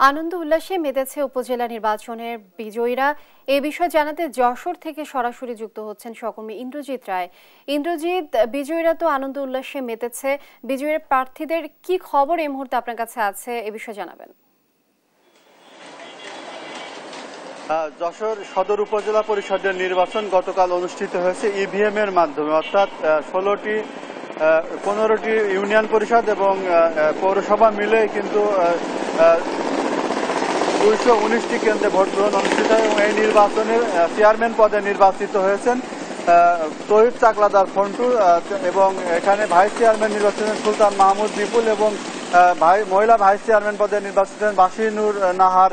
আনন্দ উল্লাসে মেতেছে উপজেলা নির্বাচনের বিজয়ীরা। এ বিষয়ে জানাতে যশোর থেকে সরাসরি যুক্ত হচ্ছেন সহকর্মী ইন্দ্রজিৎ রায়। ইন্দ্রজিৎ, বিজয়ীরা তো আনন্দ উল্লাসে মেতেছে, বিজয়ীর প্রার্থীদের কি খবর এই মুহূর্তে আপনার কাছে আছে, এ বিষয়ে জানাবেন। যশোর সদর উপজেলা পরিষদের নির্বাচন গতকাল অনুষ্ঠিত হয়েছে ইভিএম এর মাধ্যমে, অর্থাৎ 15টি ইউনিয়ন পরিষদ এবং পৌরসভা মিলে কিন্তু 219টি কেন্দ্রে ভোট গ্রহণ অনুষ্ঠিত হয় এবং এই নির্বাচনের চেয়ারম্যান পদে নির্বাচিত হয়েছেন তহিদ চাকলাদার ফন্টু এবং এখানে ভাইস চেয়ারম্যান নির্বাচিত সুলতান মাহমুদ বিপুল এবং মহিলা ভাইস চেয়ারম্যান পদে নির্বাচিত বাসিনুর নাহার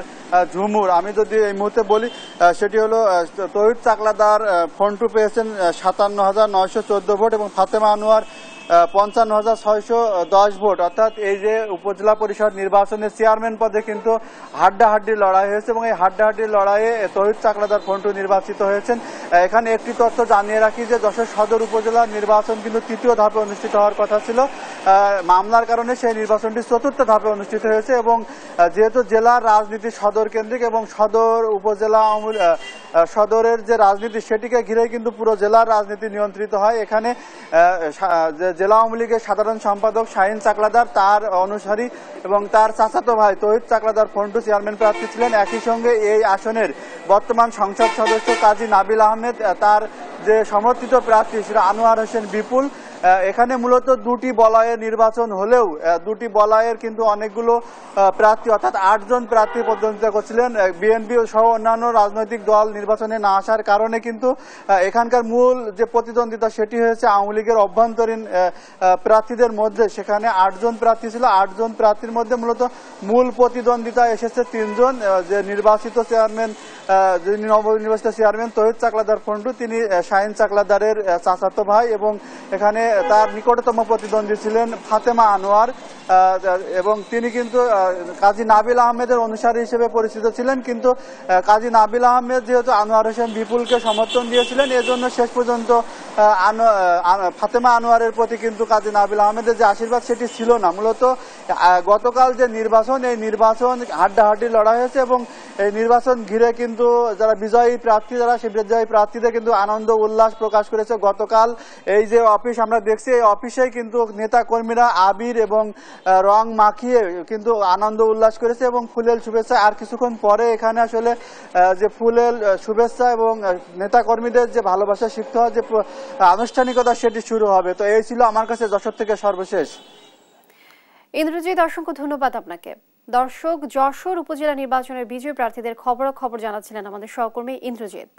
ঝুমুর। আমি যদি এই মুহূর্তে বলি সেটি হলো তহিদ চাকলাদার ফন্টু পেয়েছেন 57,914 ভোট এবং ফাতেমা আনোয়ার 55,610 ভোট। অর্থাৎ এই যে উপজেলা পরিষদ নির্বাচনের চেয়ারম্যান পদে কিন্তু হাড্ডাহাড্ডি লড়াই হয়েছে এবং এই হাড্ডাহাড্ডি লড়াইয়ে তহিদ চাকলাদার ফন্টু নির্বাচিত হয়েছেন। এখানে একটি তথ্য জানিয়ে রাখি যে যশোর সদর উপজেলার নির্বাচন কিন্তু তৃতীয় ধাপে অনুষ্ঠিত হওয়ার কথা ছিল, মামলার কারণে সেই নির্বাচনটি চতুর্থ ধাপে অনুষ্ঠিত হয়েছে এবং যেহেতু জেলার রাজনীতি সদর কেন্দ্রিক এবং সদর উপজেলা সদরের যে রাজনীতি সেটিকে ঘিরে কিন্তু পুরো জেলার রাজনীতি নিয়ন্ত্রিত হয়। এখানে জেলা আওয়ামী লীগের সাধারণ সম্পাদক শাহিন চাকলাদার, তার অনুসারী এবং তার চাচাতো ভাই তহিদ চাকলাদার ফন্টু চেয়ারম্যান প্রার্থী ছিলেন। একই সঙ্গে এই আসনের বর্তমান সংসদ সদস্য কাজী নাবিল আহমেদ, তার যে সমর্থিত প্রার্থী সেটা আনোয়ার হোসেন বিপুল। এখানে মূলত দুটি বলয়ের নির্বাচন হলেও দুটি বলয়ের কিন্তু অনেকগুলো প্রার্থী অর্থাৎ 8 জন প্রার্থী প্রতিদ্বন্দ্বিতা করছিলেন। বিএনপি সহ অন্যান্য রাজনৈতিক দল নির্বাচনে না আসার কারণে কিন্তু এখানকার মূল যে প্রতিদ্বন্দ্বিতা সেটি হয়েছে আওয়ামী লীগের অভ্যন্তরীণ প্রার্থীদের মধ্যে। সেখানে 8 জন প্রার্থী ছিল, 8 জন প্রার্থীর মধ্যে মূলত মূল প্রতিদ্বন্দ্বিতা এসেছে 3 জন। যে নির্বাচিত চেয়ারম্যান, যিনি নবনির্বাচিত চেয়ারম্যান তহিদ চাকলাদার ফন্টু, তিনি শাহিন চাকলাদারের চাচাতো ভাই এবং এখানে তার নিকটতম প্রতিদ্বন্দ্বী ছিলেন ফাতেমা আনোয়ার এবং তিনি কিন্তু কাজী নাবিল আহমেদের অনুসারী হিসেবে পরিচিত ছিলেন। কিন্তু কাজী নাবিল আহমেদ যেহেতু আনোয়ার হোসেন বিপুলকে সমর্থন দিয়েছিলেন, এজন্য শেষ পর্যন্ত ফাতেমা আনোয়ারের প্রতি কিন্তু কাজী নাবিল আহমেদের যে আশীর্বাদ সেটি ছিল না। মূলত গতকাল যে নির্বাচন, এই নির্বাচন হাড্ডাহাড্ডি লড়াই হয়েছে এবং এই নির্বাচন ঘিরে কিন্তু যারা বিজয়ী প্রার্থী, যারা সেই বিজয়ী প্রার্থীদের কিন্তু আনন্দ উল্লাস প্রকাশ করেছে। গতকাল এই যে অফিস আমরা দেখছি, এই অফিসেই কিন্তু নেতা কর্মীরা আবির এবং রং মাখিয়ে কিন্তু আনন্দ উল্লাস করেছে এবং ফুলেল শুভেচ্ছা। আর কিছুক্ষণ পরে এখানে আসলে যে ফুলেল শুভেচ্ছা এবং নেতা কর্মীদের যে ভালোবাসা শিখতে হয় যে আনুষ্ঠানিকতা সেটি শুরু হবে। তো এই ছিল আমার কাছে যশোর থেকে সর্বশেষ। ইন্দ্রজিৎ, অসংখ্য ধন্যবাদ আপনাকে। দর্শক, যশোর উপজেলা নির্বাচনের বিজয়ী প্রার্থীদের খবরাখবর জানাচ্ছিলেন আমাদের সহকর্মী ইন্দ্রজিৎ।